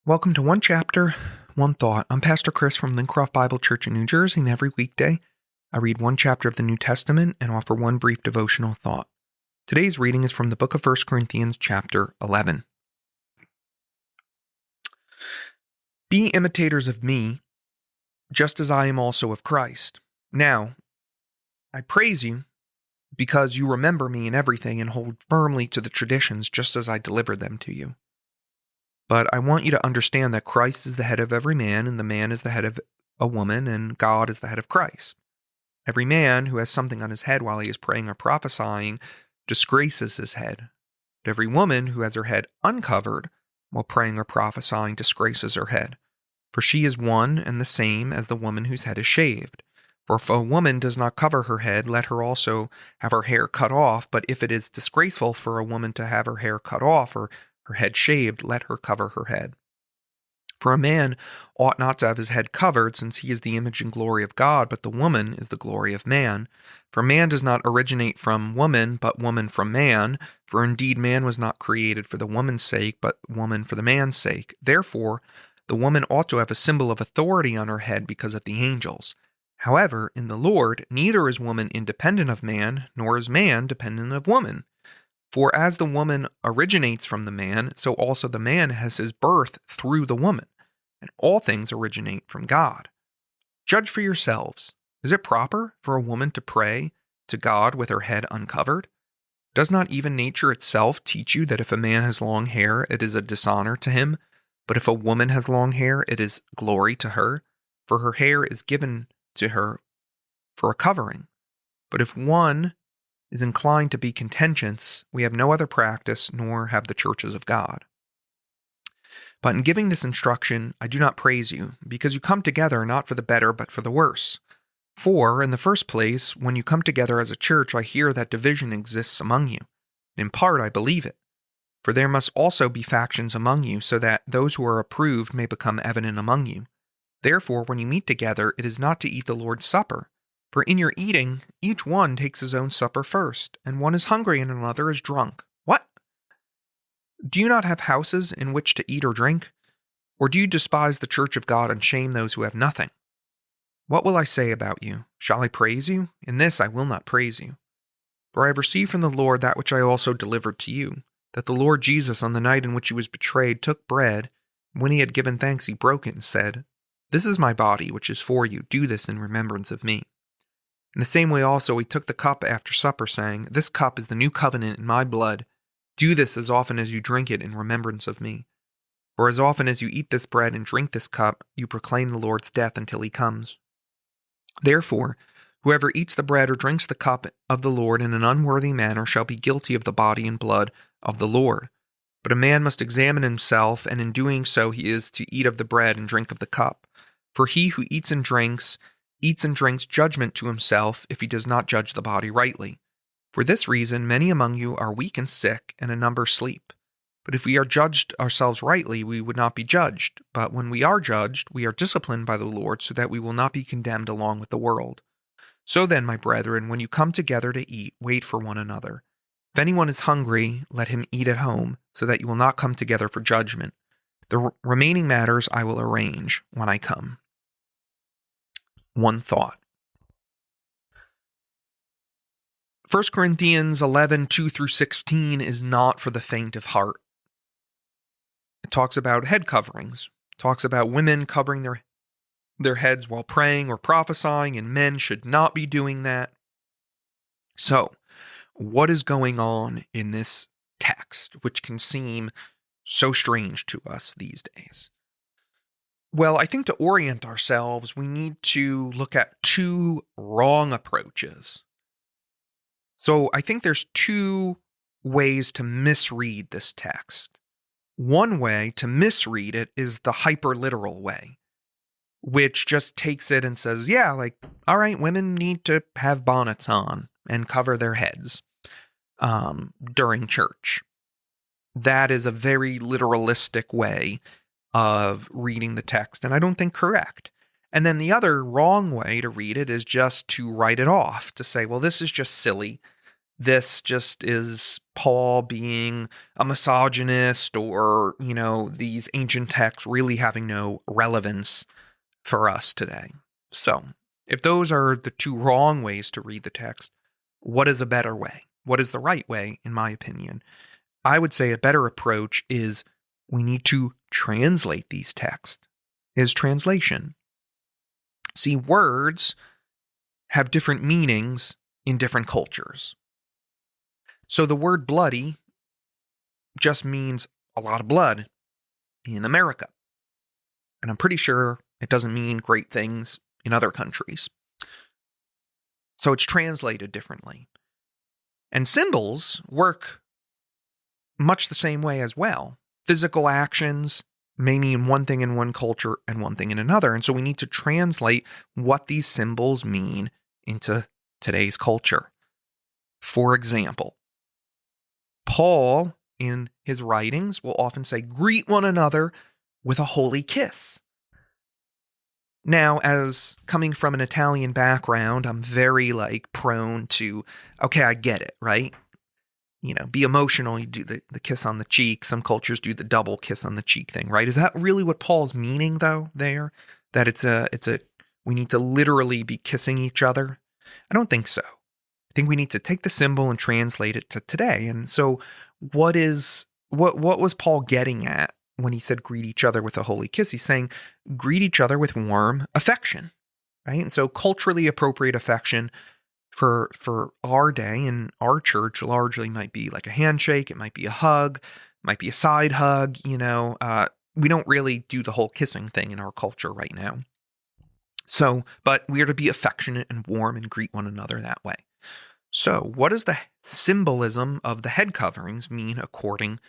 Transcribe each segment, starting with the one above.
Welcome to One Chapter, One Thought. I'm Pastor Chris from Lincroft Bible Church in New Jersey, and every weekday I read one chapter of the New Testament and offer one brief devotional thought. Today's reading is from the book of 1 Corinthians, chapter 11. Be imitators of me, just as I am also of Christ. Now, I praise you because you remember me in everything and hold firmly to the traditions just as I delivered them to you. But I want you to understand that Christ is the head of every man, and the man is the head of a woman, and God is the head of Christ. Every man who has something on his head while he is praying or prophesying disgraces his head. But every woman who has her head uncovered while praying or prophesying disgraces her head. For she is one and the same as the woman whose head is shaved. For if a woman does not cover her head, let her also have her hair cut off. But if it is disgraceful for a woman to have her hair cut off or her head shaved, let her cover her head. For a man ought not to have his head covered, since he is the image and glory of God, but the woman is the glory of man. For man does not originate from woman, but woman from man. For indeed man was not created for the woman's sake, but woman for the man's sake. Therefore, the woman ought to have a symbol of authority on her head because of the angels. However, in the Lord, neither is woman independent of man, nor is man dependent of woman. For as the woman originates from the man, so also the man has his birth through the woman, and all things originate from God. Judge for yourselves. Is it proper for a woman to pray to God with her head uncovered? Does not even nature itself teach you that if a man has long hair, it is a dishonor to him, but if a woman has long hair, it is glory to her? For her hair is given to her for a covering. But if one is inclined to be contentious, we have no other practice, nor have the churches of God. But in giving this instruction, I do not praise you, because you come together not for the better, but for the worse. For, in the first place, when you come together as a church, I hear that division exists among you. In part, I believe it. For there must also be factions among you, so that those who are approved may become evident among you. Therefore, when you meet together, it is not to eat the Lord's Supper. For in your eating, each one takes his own supper first, and one is hungry and another is drunk. What? Do you not have houses in which to eat or drink? Or do you despise the church of God and shame those who have nothing? What will I say about you? Shall I praise you? In this I will not praise you. For I have received from the Lord that which I also delivered to you, that the Lord Jesus, on the night in which he was betrayed, took bread, and when he had given thanks, he broke it and said, "This is my body, which is for you. Do this in remembrance of me." In the same way also he took the cup after supper, saying, "This cup is the new covenant in my blood. Do this as often as you drink it in remembrance of me. For as often as you eat this bread and drink this cup, you proclaim the Lord's death until he comes. Therefore, whoever eats the bread or drinks the cup of the Lord in an unworthy manner shall be guilty of the body and blood of the Lord. But a man must examine himself, and in doing so he is to eat of the bread and drink of the cup. For he who eats and drinks judgment to himself if he does not judge the body rightly. For this reason, many among you are weak and sick, and a number sleep. But if we are judged ourselves rightly, we would not be judged. But when we are judged, we are disciplined by the Lord, so that we will not be condemned along with the world. So then, my brethren, when you come together to eat, wait for one another. If anyone is hungry, let him eat at home, so that you will not come together for judgment. The remaining matters I will arrange when I come. One thought. 1 Corinthians 11, 2 through 16 is not for the faint of heart. It talks about head coverings. It talks about women covering their heads while praying or prophesying, and men should not be doing that. So, what is going on in this text, which can seem so strange to us these days? Well, I think to orient ourselves, we need to look at two wrong approaches. So I think there's two ways to misread this text. One way to misread it is the hyperliteral way, which just takes it and says, yeah, like, all right, women need to have bonnets on and cover their heads during church. That is a very literalistic way of reading the text, and I don't think correct. And then the other wrong way to read it is just to write it off, to say, well, this is just silly. this just is Paul being a misogynist, or, these ancient texts really having no relevance for us today. So, if those are the two wrong ways to read the text, what is a better way? What is the right way, in my opinion? I would say a better approach is we need to translate these texts, is translation. See, words have different meanings in different cultures. So the word bloody just means a lot of blood in America. And I'm pretty sure it doesn't mean great things in other countries. So it's translated differently. And symbols work much the same way as well. Physical actions may mean one thing in one culture and one thing in another. And so we need to translate what these symbols mean into today's culture. For example, Paul, in his writings, will often say, greet one another with a holy kiss. Now, as coming from an Italian background, I'm very prone to, okay, I get it, right? Be emotional. You do the kiss on the cheek. Some cultures do the double kiss on the cheek thing, right? Is that really what Paul's meaning, though, there? That we need to literally be kissing each other? I don't think so. I think we need to take the symbol and translate it to today. And so what was Paul getting at when he said greet each other with a holy kiss? He's saying greet each other with warm affection, right? And so culturally appropriate affection for our day and our church largely might be like a handshake. It might be a hug, might be a side hug. We don't really do the whole kissing thing in our culture right now. So, but we are to be affectionate and warm and greet one another that way. So, what does the symbolism of the head coverings mean according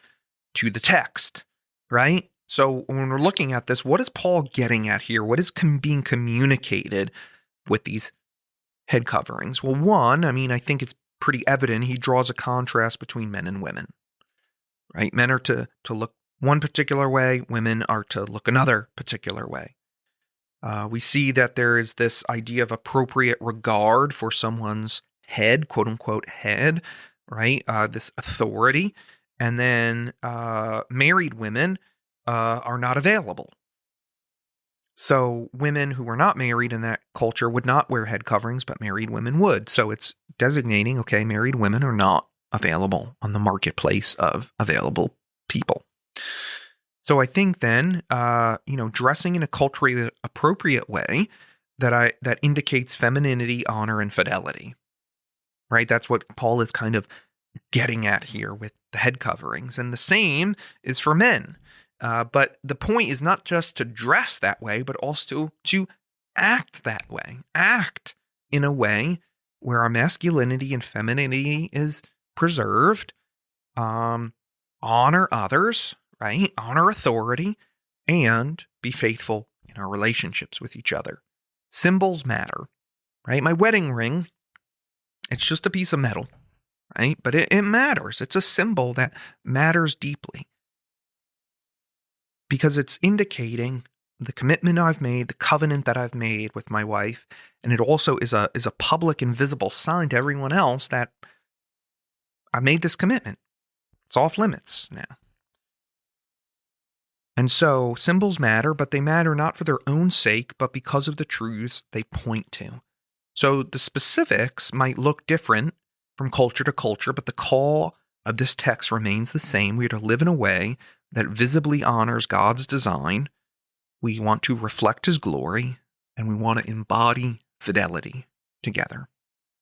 to the text, right? So, when we're looking at this, what is Paul getting at here? What is being communicated with these head coverings? Well, one, I think it's pretty evident he draws a contrast between men and women, right? Men are to look one particular way, women are to look another particular way. We see that there is this idea of appropriate regard for someone's head, quote unquote head, right? This authority. And then married women are not available. So women who were not married in that culture would not wear head coverings, but married women would. So it's designating, okay, married women are not available on the marketplace of available people. So I think then, dressing in a culturally appropriate way that indicates femininity, honor, and fidelity, right? That's what Paul is kind of getting at here with the head coverings. And the same is for men. But the point is not just to dress that way, but also to act that way. Act in a way where our masculinity and femininity is preserved. Honor others, right? Honor authority, and be faithful in our relationships with each other. Symbols matter, right? My wedding ring, it's just a piece of metal, right? But it matters. It's a symbol that matters deeply because it's indicating the commitment I've made, the covenant that I've made with my wife, and it also is a public and visible sign to everyone else that I made this commitment. It's off limits now. And so symbols matter, but they matter not for their own sake, but because of the truths they point to. So the specifics might look different from culture to culture, but the call of this text remains the same. We are to live in a way that visibly honors God's design. We want to reflect His glory, and we want to embody fidelity together.